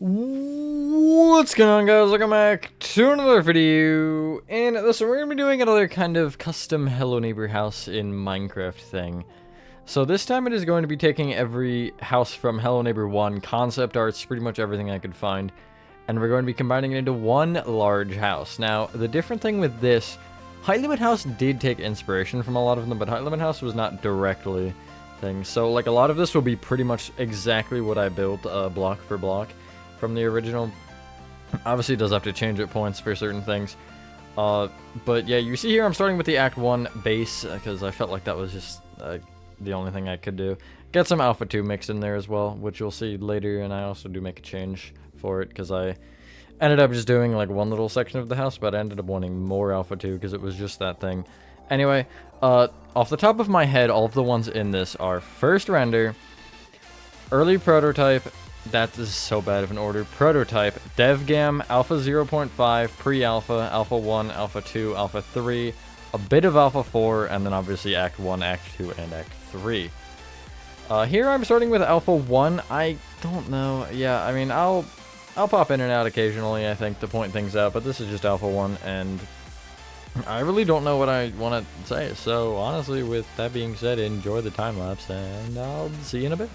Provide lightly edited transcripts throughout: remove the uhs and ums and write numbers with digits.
What's going on, guys? Welcome back to another video. And this one, we're going to be doing another kind of custom Hello Neighbor house in Minecraft thing. So this time it is going to be taking every house from Hello Neighbor 1, concept arts, pretty much everything I could find, and we're going to be combining it into one large house. Now, the different thing with this, Height Limit House did take inspiration from a lot of them, but Height Limit House was not directly thing. So, like, a lot of this will be pretty much exactly what I built, block for block, from the original. Obviously, it does have to change at points for certain things. But yeah, you see here I'm starting with the Act 1 base, because I felt like that was just the only thing I could do. Get some Alpha 2 mixed in there as well, which you'll see later, and I also do make a change for it, because I ended up just doing like one little section of the house, but I ended up wanting more Alpha 2, because it was just that thing. Anyway, off the top of my head, all of the ones in this are first render, early prototype, that is so bad of an order, prototype, DevGam, Alpha 0.5, Pre-Alpha, Alpha 1, Alpha 2, Alpha 3, a bit of Alpha 4, and then obviously Act 1, Act 2, and Act 3. Here I'm starting with Alpha 1. I don't know. Yeah, I mean, I'll pop in and out occasionally, I think, to point things out, but this is just Alpha 1, and I really don't know what I want to say. So, honestly, with that being said, enjoy the time-lapse, and I'll see you in a bit.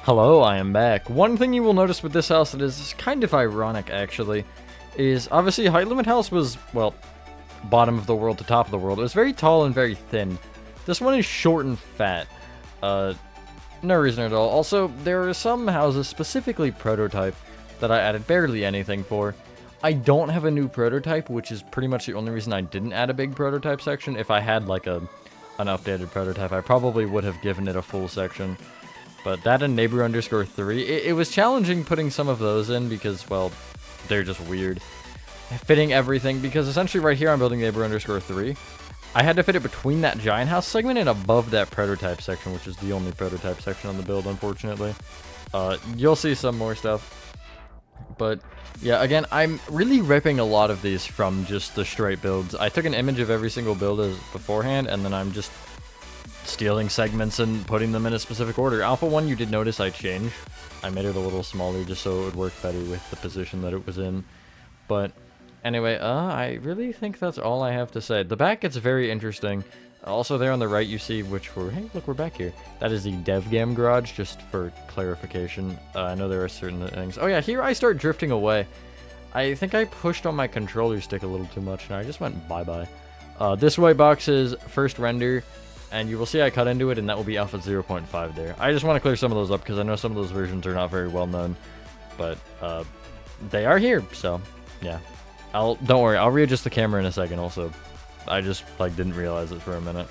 Hello, I am back. One thing you will notice with this house that is kind of ironic, actually, is obviously Height Limit House was, well, bottom of the world to top of the world. It was very tall and very thin. This one is short and fat. No reason at all. Also, there are some houses, specifically Prototype, that I added barely anything for. I don't have a new Prototype, which is pretty much the only reason I didn't add a big Prototype section. If I had, like, an updated Prototype, I probably would have given it a full section. But that and Neighbor underscore 3, it was challenging putting some of those in because, well, they're just weird. Fitting everything, because essentially right here I'm building Neighbor underscore 3. I had to fit it between that giant house segment and above that prototype section, which is the only prototype section on the build, unfortunately. You'll see some more stuff. But, yeah, again, I'm really ripping a lot of these from just the straight builds. I took an image of every single build as beforehand, and then I'm just stealing segments and putting them in a specific order. Alpha 1, you did notice I changed. I made it a little smaller just so it would work better with the position that it was in. But anyway, I really think that's all I have to say. The back gets very interesting. Also there on the right you see hey, look, we're back here. That is the DevGam garage, just for clarification. I know there are certain things. Oh yeah, here I start drifting away. I think I pushed on my controller stick a little too much and I just went bye-bye. This white box is first render. And you will see I cut into it, and that will be Alpha 0.5 there. I just want to clear some of those up, because I know some of those versions are not very well known. But, they are here, so, yeah. Don't worry, I'll readjust the camera in a second also. I just, like, didn't realize it for a minute.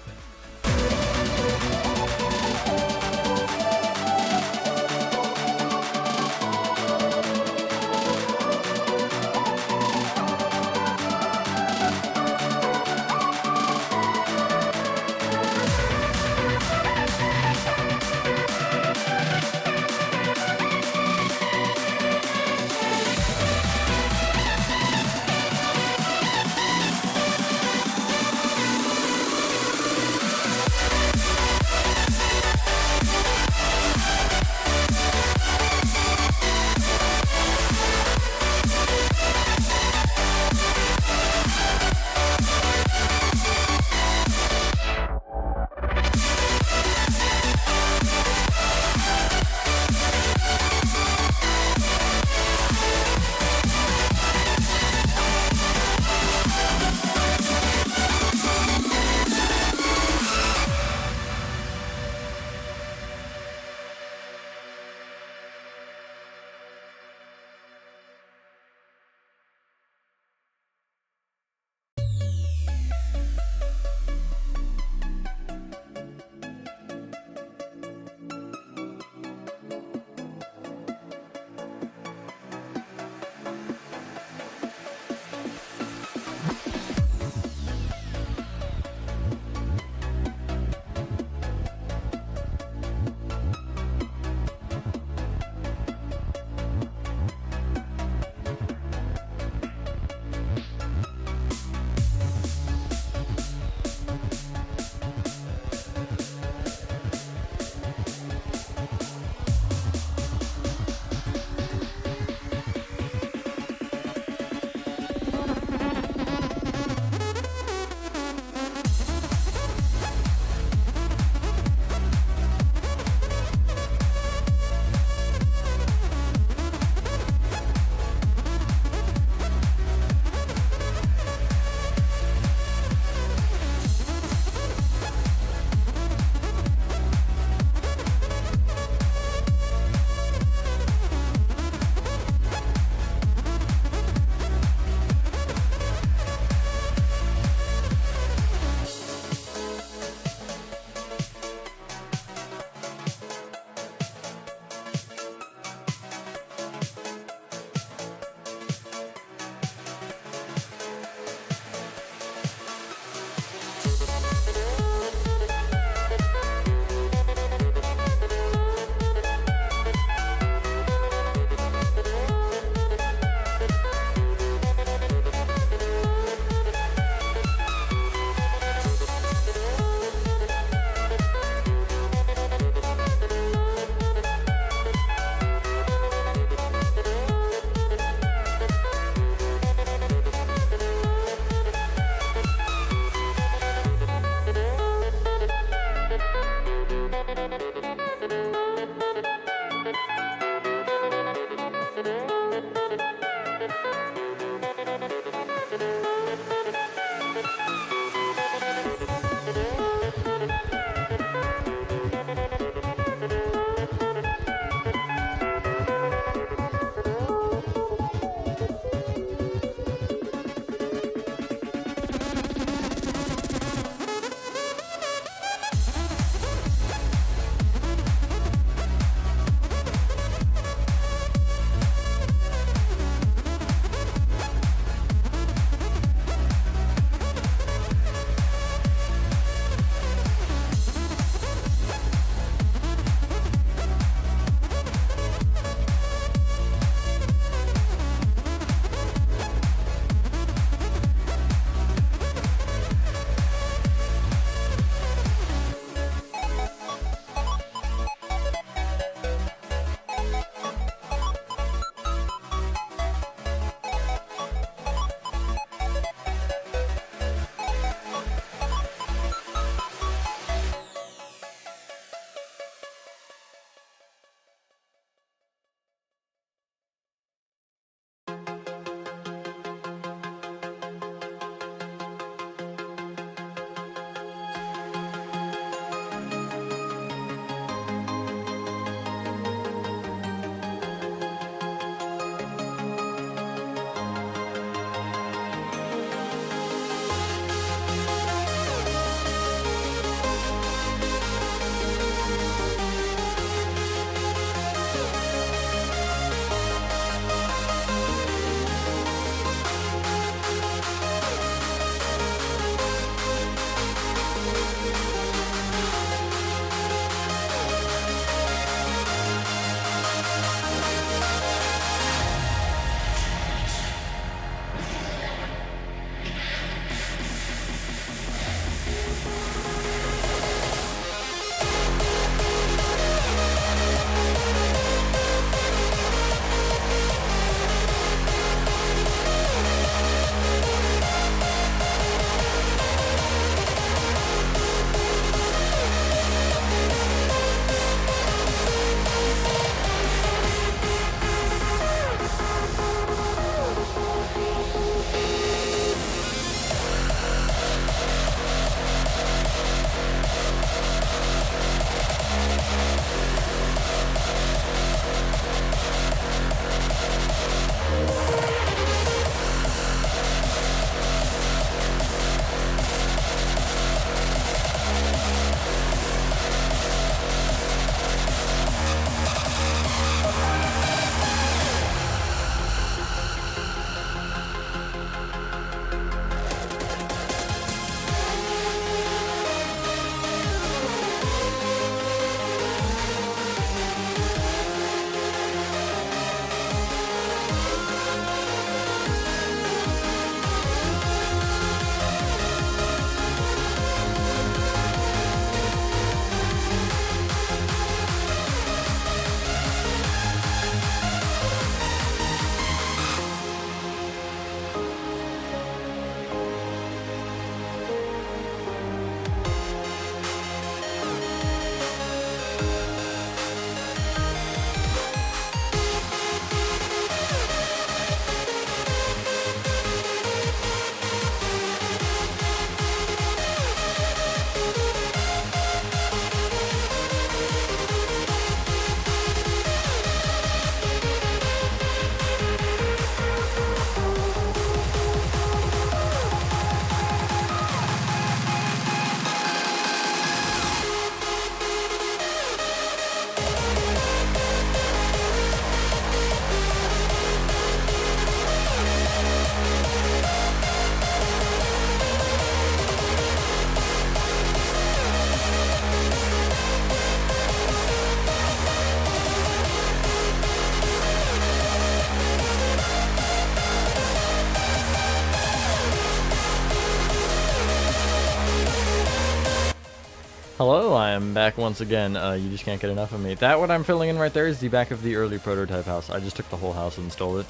Hello, I am back once again. You just can't get enough of me. That what I'm filling in right there is the back of the early prototype house. I just took the whole house and stole it.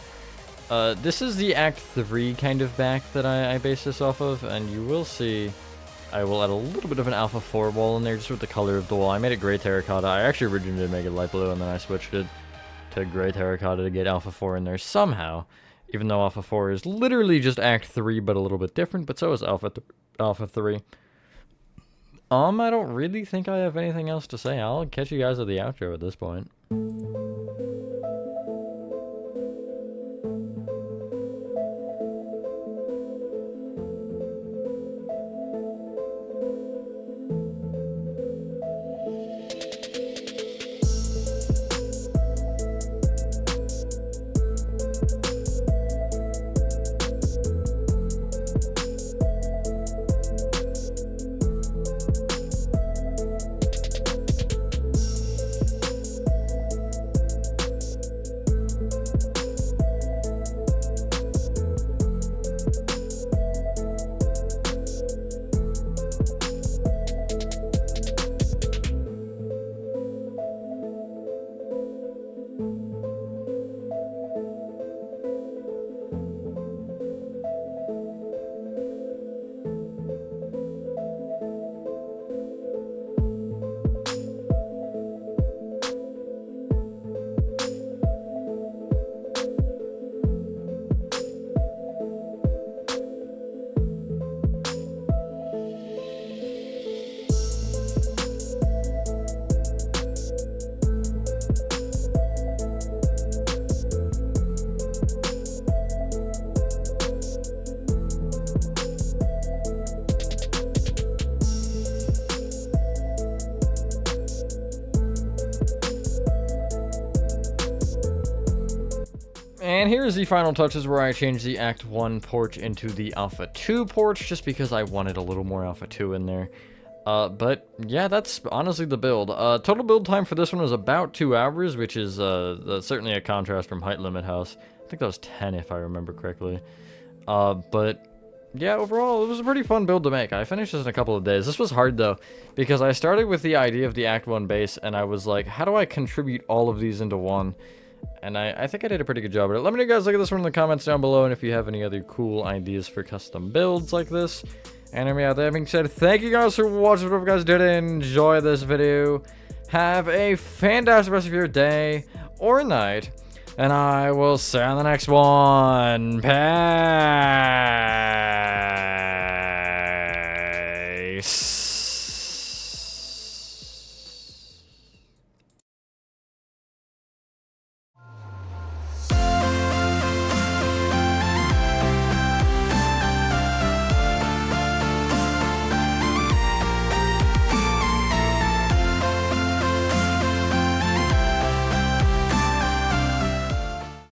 This is the Act 3 kind of back that I based this off of, and you will see I will add a little bit of an Alpha 4 wall in there just with the color of the wall. I made it gray terracotta. I actually originally did make it light blue, and then I switched it to gray terracotta to get Alpha 4 in there somehow. Even though Alpha 4 is literally just Act 3, but a little bit different, but so is Alpha 3. I don't really think I have anything else to say. I'll catch you guys at the outro at this point. And here's the final touches where I changed the Act 1 porch into the Alpha 2 porch, just because I wanted a little more Alpha 2 in there. But yeah, that's honestly the build. Total build time for this one was about 2 hours, which is certainly a contrast from Height Limit House. I think that was 10 if I remember correctly. But yeah, overall, it was a pretty fun build to make. I finished this in a couple of days. This was hard, though, because I started with the idea of the Act 1 base, and I was like, how do I contribute all of these into one? And I think I did a pretty good job at it. Let me know, guys, look at this one in the comments down below, and if you have any other cool ideas for custom builds like this. And that being said, thank you guys for watching. If you guys did enjoy this video, have a fantastic rest of your day or night, and I will see you on the next one. Peace.